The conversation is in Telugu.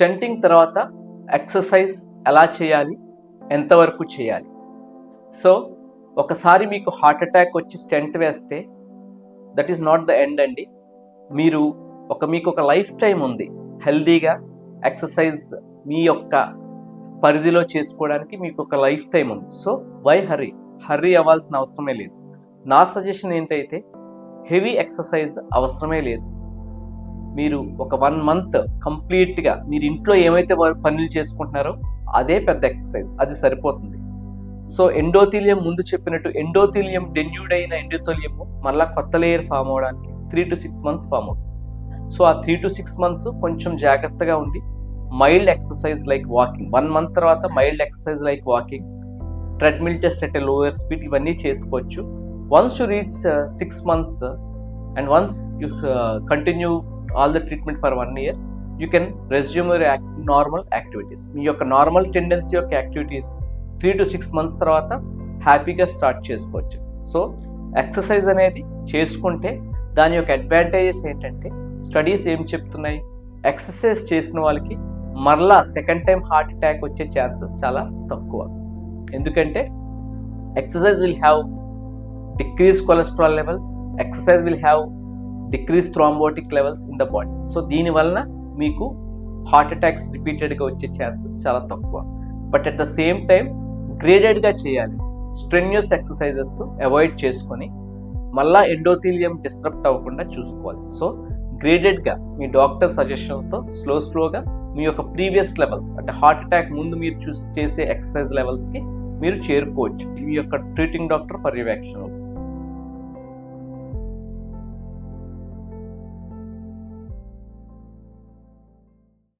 స్టెంటింగ్ తర్వాత ఎక్సర్సైజ్ ఎలా చేయాలి, ఎంతవరకు చేయాలి? సో ఒకసారి మీకు హార్ట్ అటాక్ వచ్చి స్టెంట్ వేస్తే that is not the end అండి. మీకు ఒక లైఫ్ టైం ఉంది హెల్దీగా ఎక్సర్సైజ్ మీ యొక్క పరిధిలో చేసుకోవడానికి. మీకు ఒక లైఫ్ టైం ఉంది. సో వై హర్రీ అవ్వాల్సిన అవసరమే లేదు. నా సజెషన్ ఏంటైతే హెవీ ఎక్సర్సైజ్ అవసరమే లేదు. మీరు ఒక 1 month కంప్లీట్గా మీరు ఇంట్లో ఏమైతే పనులు చేసుకుంటున్నారో అదే పెద్ద ఎక్సర్సైజ్, అది సరిపోతుంది. సో ఎండోథీలియం, ముందు చెప్పినట్టు ఎండోథీలియం డెన్యూడ్ అయిన ఎండోథీలియం మళ్ళీ కొత్త లేయర్ ఫామ్ అవడానికి 3 to 6 months ఫామ్ అవుతుంది. సో ఆ 3 to 6 months కొంచెం జాగ్రత్తగా ఉండి mild exercise like walking, 1 month తర్వాత mild exercise like walking, treadmill test at a lower speed, ఇవన్నీ చేసుకోవచ్చు. Once you reach 6 months and once you continue all the treatment for 1 year, you can resume your normal activities. మీ యొక్క నార్మల్ టెండెన్సీ యొక్క యాక్టివిటీస్ 3 to 6 months తర్వాత హ్యాపీగా స్టార్ట్ చేసుకోవచ్చు. సో ఎక్సర్సైజ్ అనేది చేసుకుంటే దాని యొక్క అడ్వాంటేజెస్ ఏంటంటే, స్టడీస్ ఏం చెప్తున్నాయి, ఎక్సర్సైజ్ చేసిన వాళ్ళకి మరలా సెకండ్ టైం హార్ట్ అటాక్ వచ్చే ఛాన్సెస్ చాలా తక్కువ. ఎందుకంటే exercise will have decrease cholesterol levels, exercise will have decrease thrombotic levels in the body. So దీనివలన మీకు హార్ట్ అటాక్స్ రిపీటెడ్గా వచ్చే ఛాన్సెస్ చాలా తక్కువ. But at the same time గ్రేడెడ్గా చేయాలి. స్ట్రెన్యూస్ ఎక్సర్సైజెస్ అవాయిడ్ చేసుకొని మళ్ళా ఎండోథీలియం డిస్టర్బ్ అవ్వకుండా చూసుకోవాలి. సో గ్రేడెడ్గా మీ డాక్టర్ సజెషన్స్తో స్లోగా మీ యొక్క ప్రీవియస్ లెవెల్స్, అంటే హార్ట్ అటాక్ ముందు మీరు చేసే ఎక్సర్సైజ్ లెవెల్స్కి మీరు చేరుకోవచ్చు మీ యొక్క ట్రీటింగ్ డాక్టర్ పర్యవేక్షణలో.